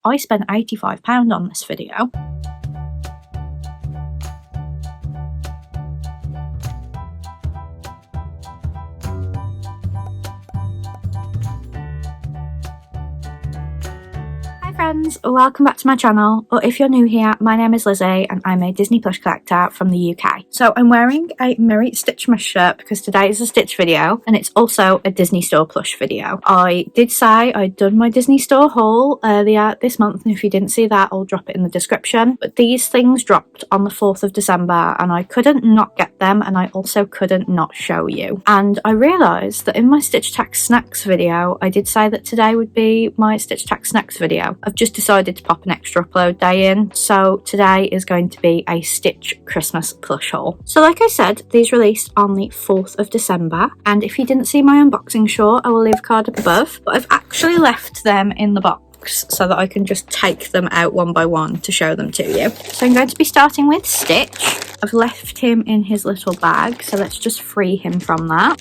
I spent £85 on this video. Friends, welcome back to my channel, or if you're new here, my name is Lize and I'm a Disney plush collector from the UK. So I'm wearing a Merry Stitchmas shirt because today is a Stitch video and it's also a Disney Store plush video. I did say I'd done my Disney Store haul earlier this month, and if you didn't see that, I'll drop it in the description. But these things dropped on the 4th of December and I couldn't not get them, and I also couldn't not show you. And I realised that in my Stitch Tax Snacks video, I did say that today would be my Stitch Tax Snacks video. I've just decided to pop an extra upload day in, so today is going to be a Stitch Christmas plush haul. So like I said, these released on the 4th of December, and if you didn't see my unboxing short, I will leave a card up above, but I've actually left them in the box so that I can just take them out one by one to show them to you. So I'm going to be starting with Stitch. I've left him in his little bag, so let's just free him from that.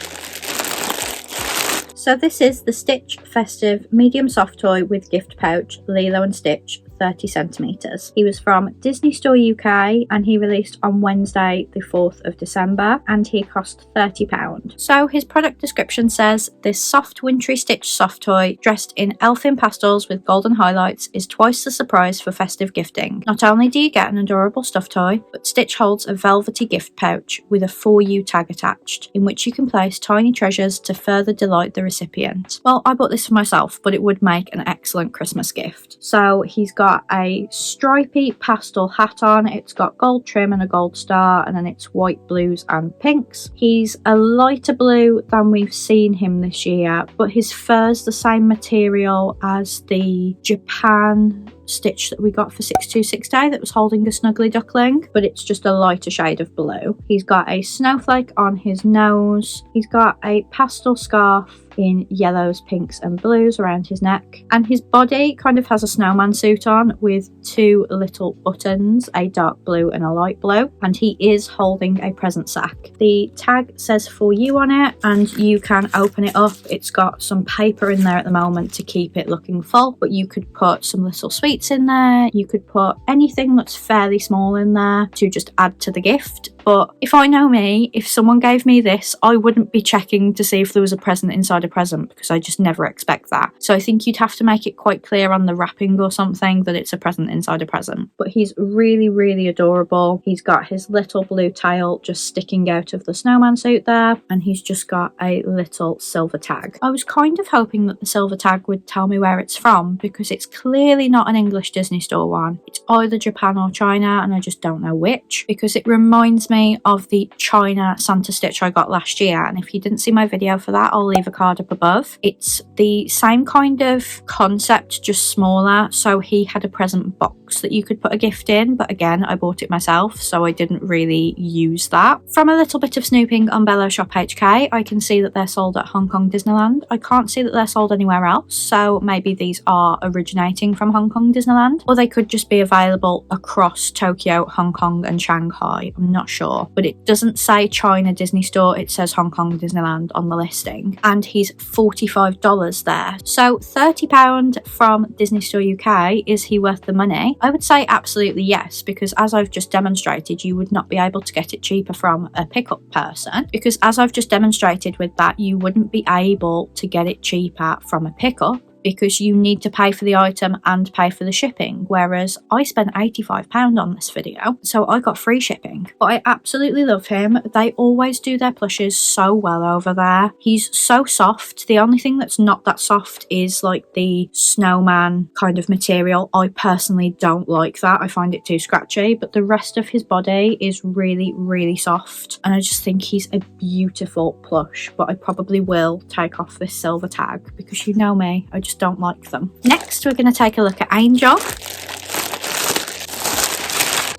So this is the Stitch Festive Medium Soft Toy with Gift Pouch, Lilo and Stitch, 30 centimetres. He was from Disney Store UK and he released on Wednesday the 4th of December and he cost £30. So his product description says, this soft wintry Stitch soft toy dressed in elfin pastels with golden highlights is twice the surprise for festive gifting. Not only do you get an adorable stuffed toy, but Stitch holds a velvety gift pouch with a For You tag attached, in which you can place tiny treasures to further delight the recipient. Well, I bought this for myself, but it would make an excellent Christmas gift. So he's got a stripy pastel hat on. It's got gold trim and a gold star, and then it's white, blues and pinks. He's a lighter blue than we've seen him this year, but his fur's the same material as the Japan Stitch that we got for 626 that was holding a snuggly duckling, but it's just a lighter shade of blue. He's got a snowflake on his nose. He's got a pastel scarf in yellows, pinks and blues around his neck, and his body kind of has a snowman suit on with two little buttons, a dark blue and a light blue, and he is holding a present sack. The tag says For You on it, and you can open it up. It's got some paper in there at the moment to keep it looking full, but you could put some little sweets in there. You could put anything that's fairly small in there to just add to the gift. But if I know me, if someone gave me this, I wouldn't be checking to see if there was a present inside a present, because I just never expect that. So I think you'd have to make it quite clear on the wrapping or something that it's a present inside a present. But he's really, really adorable. He's got his little blue tail just sticking out of the snowman suit there, and he's just got a little silver tag. I was kind of hoping that the silver tag would tell me where it's from, because it's clearly not an English Disney Store one. It's either Japan or China, and I just don't know which, because it reminds me of the China Santa Stitch I got last year, and if you didn't see my video for that, I'll leave a card up above. It's the same kind of concept, just smaller. So he had a present box that you could put a gift in, but again, I bought it myself, so I didn't really use that. From a little bit of snooping on Bello Shop HK, I can see that they're sold at Hong Kong Disneyland. I can't see that they're sold anywhere else, so maybe these are originating from Hong Kong Disneyland, or they could just be available across Tokyo, Hong Kong and Shanghai. I'm not sure, but it doesn't say China Disney Store, it says Hong Kong Disneyland on the listing, and he's $45 there. So £30 from Disney Store UK, is he worth the money? I would say absolutely yes, because as I've just demonstrated, you would not be able to get it cheaper from a pickup person, because as I've just demonstrated with that, you wouldn't be able to get it cheaper from a pickup, because you need to pay for the item and pay for the shipping, whereas I spent £85 on this video, so I got free shipping. But I absolutely love him. They always do their plushes so well over there. He's so soft. The only thing that's not that soft is like the snowman kind of material. I personally don't like that. I find it too scratchy, but the rest of his body is really, really soft, and I just think he's a beautiful plush. But I probably will take off this silver tag, because you know me, I just don't like them. Next, we're going to take a look at Angel.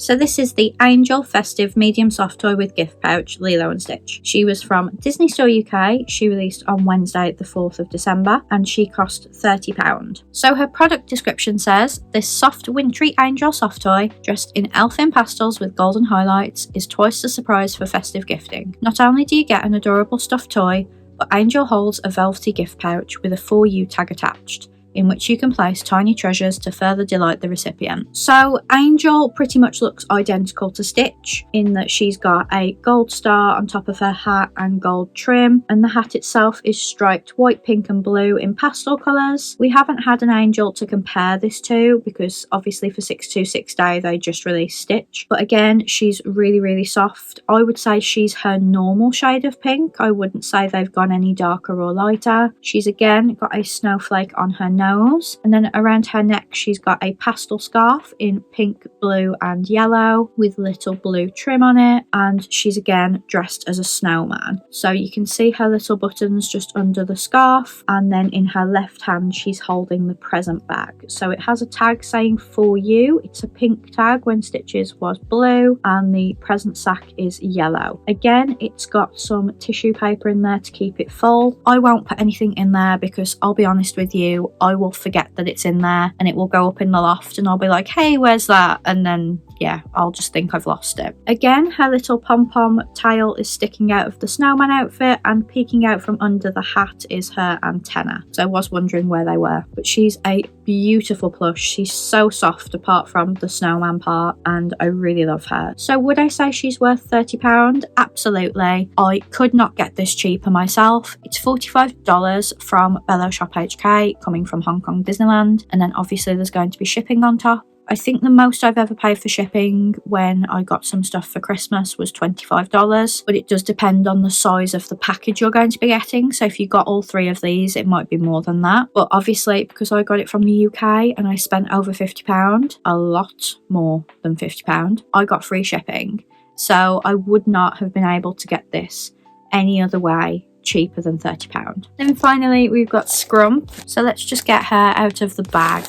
So this is the Angel Festive Medium Soft Toy with Gift Pouch, Lilo and Stitch. She was from Disney Store UK. She released on Wednesday the 4th of December and she cost £30. So her product description says, this soft wintry Angel soft toy, dressed in elfin pastels with golden highlights, is twice the surprise for festive gifting. Not only do you get an adorable stuffed toy, but Angel holds a velvety gift pouch with a For You tag attached, in which you can place tiny treasures to further delight the recipient. So Angel pretty much looks identical to Stitch in that she's got a gold star on top of her hat and gold trim, and the hat itself is striped white, pink and blue in pastel colours. We haven't had an Angel to compare this to because obviously for 626 Day they just released Stitch, but again she's really soft. I would say she's her normal shade of pink. I wouldn't say they've gone any darker or lighter. She's again got a snowflake on her nose, and then around her neck she's got a pastel scarf in pink, blue and yellow with little blue trim on it, and she's again dressed as a snowman. So you can see her little buttons just under the scarf, and then in her left hand she's holding the present bag. So it has a tag saying for you. It's a pink tag when Stitch's was blue, and the present sack is yellow. Again, it's got some tissue paper in there to keep it full. I won't put anything in there because I'll be honest with you, I will forget that it's in there and it will go up in the loft and I'll be like, hey, where's that? And then yeah, I'll just think I've lost it. Again, her little pom-pom tail is sticking out of the snowman outfit, and peeking out from under the hat is her antenna. So I was wondering where they were. But she's a beautiful plush. She's so soft apart from the snowman part, and I really love her. So would I say she's worth £30? Absolutely. I could not get this cheaper myself. It's $45 from Bello Shop HK, coming from Hong Kong Disneyland, and then obviously there's going to be shipping on top. I think the most I've ever paid for shipping when I got some stuff for Christmas was $25, but it does depend on the size of the package you're going to be getting. So if you got all three of these, it might be more than that. But obviously, because I got it from the UK and I spent over £50, a lot more than £50, I got free shipping. So I would not have been able to get this any other way cheaper than £30. Then finally, we've got Scrump. So let's just get her out of the bag.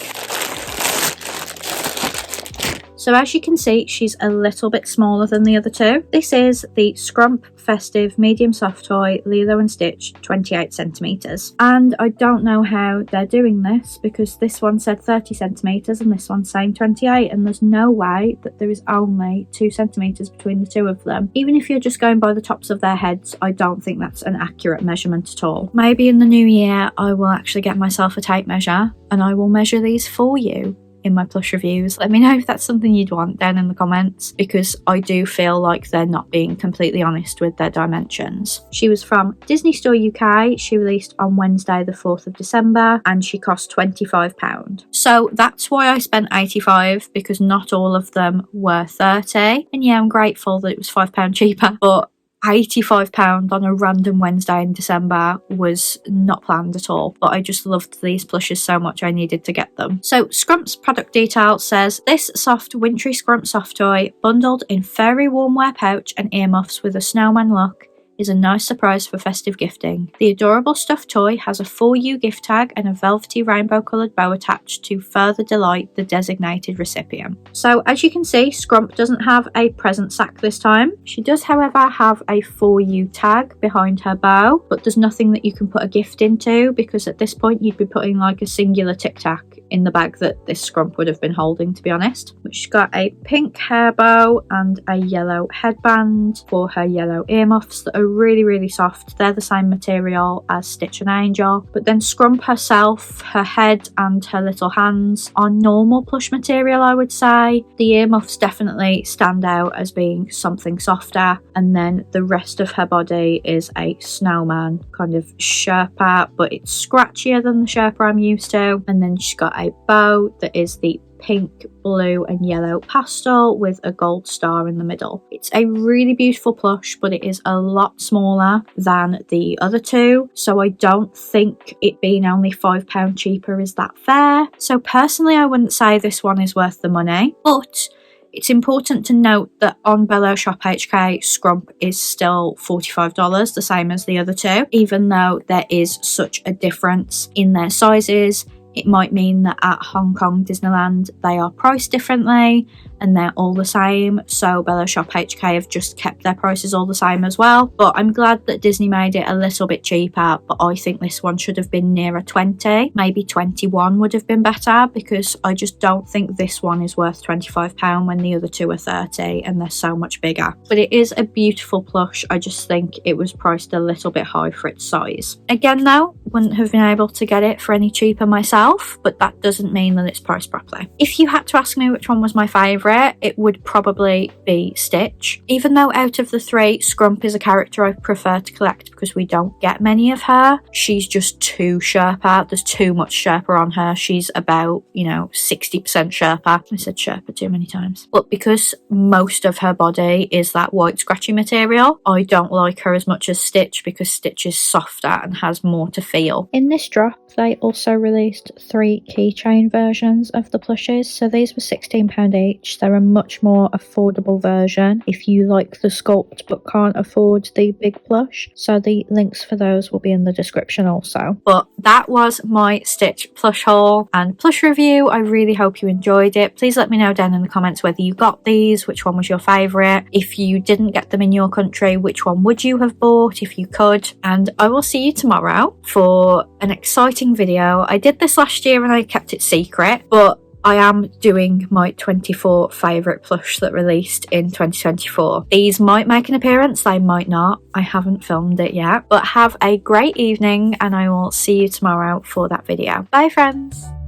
So as you can see, she's a little bit smaller than the other two. This is the Scrump Festive Medium Soft Toy Lilo and Stitch 28 centimetres. And I don't know how they're doing this because this one said 30 centimetres and this one's saying 28, and there's no way that there is only 2 centimetres between the two of them. Even if you're just going by the tops of their heads, I don't think that's an accurate measurement at all. Maybe in the new year I will actually get myself a tape measure and I will measure these for you in my plush reviews. Let me know if that's something you'd want down in the comments, because I do feel like they're not being completely honest with their dimensions. She was from Disney Store UK. She released on Wednesday the 4th of December and she cost £25. So that's why I spent £85, because not all of them were 30. And yeah, I'm grateful that it was £5 cheaper, but £85 on a random Wednesday in December was not planned at all, but I just loved these plushes so much I needed to get them. So Scrump's product detail says, this soft wintry Scrump soft toy bundled in furry warm wear pouch and earmuffs with a snowman look is a nice surprise for festive gifting. The adorable stuffed toy has a For You gift tag and a velvety rainbow coloured bow attached to further delight the designated recipient. So as you can see, Scrump doesn't have a present sack this time. She does however have a For You tag behind her bow, but there's nothing that you can put a gift into, because at this point you'd be putting like a singular Tic Tac in the bag that this Scrump would have been holding, to be honest. But she's got a pink hair bow and a yellow headband for her yellow earmuffs that are really soft. They're the same material as Stitch and Angel, but then Scrump herself, her head and her little hands are normal plush material, I would say. The earmuffs definitely stand out as being something softer, and then the rest of her body is a snowman kind of Sherpa, but it's scratchier than the Sherpa I'm used to. And then she's got a bow that is the pink, blue and yellow pastel with a gold star in the middle. It's a really beautiful plush, but it is a lot smaller than the other two, so I don't think it being only £5 cheaper is that fair. So personally I wouldn't say this one is worth the money, but it's important to note that on Bello Shop HK, Scrump is still $45, the same as the other two, even though there is such a difference in their sizes. It might mean that at Hong Kong Disneyland they are priced differently and they're all the same, so Bello Shop HK have just kept their prices all the same as well. But I'm glad that Disney made it a little bit cheaper, but I think this one should have been nearer 20, maybe 21 would have been better, because I just don't think this one is worth £25 when the other two are 30 and they're so much bigger. But it is a beautiful plush, I just think it was priced a little bit high for its size. Again though, wouldn't have been able to get it for any cheaper myself. myself, but that doesn't mean that it's priced properly. If you had to ask me which one was my favourite, it would probably be Stitch. Even though out of the three, Scrump is a character I prefer to collect because we don't get many of her. She's just too Sherpa. There's too much Sherpa on her. She's about, 60% Sherpa. I said Sherpa too many times. But because most of her body is that white scratchy material, I don't like her as much as Stitch because Stitch is softer and has more to feel. In this drop, they also released 3 keychain versions of the plushes. So these were £16 each. They're a much more affordable version if you like the sculpt but can't afford the big plush. So the links for those will be in the description also. But that was my Stitch plush haul and plush review. I really hope you enjoyed it. Please let me know down in the comments whether you got these, which one was your favourite. If you didn't get them in your country, which one would you have bought if you could? And I will see you tomorrow for an exciting video. I did this last year and I kept it secret, but I am doing my 24 favourite plush that released in 2024. These might make an appearance, they might not. I haven't filmed it yet. But have a great evening and I will see you tomorrow for that video. Bye friends!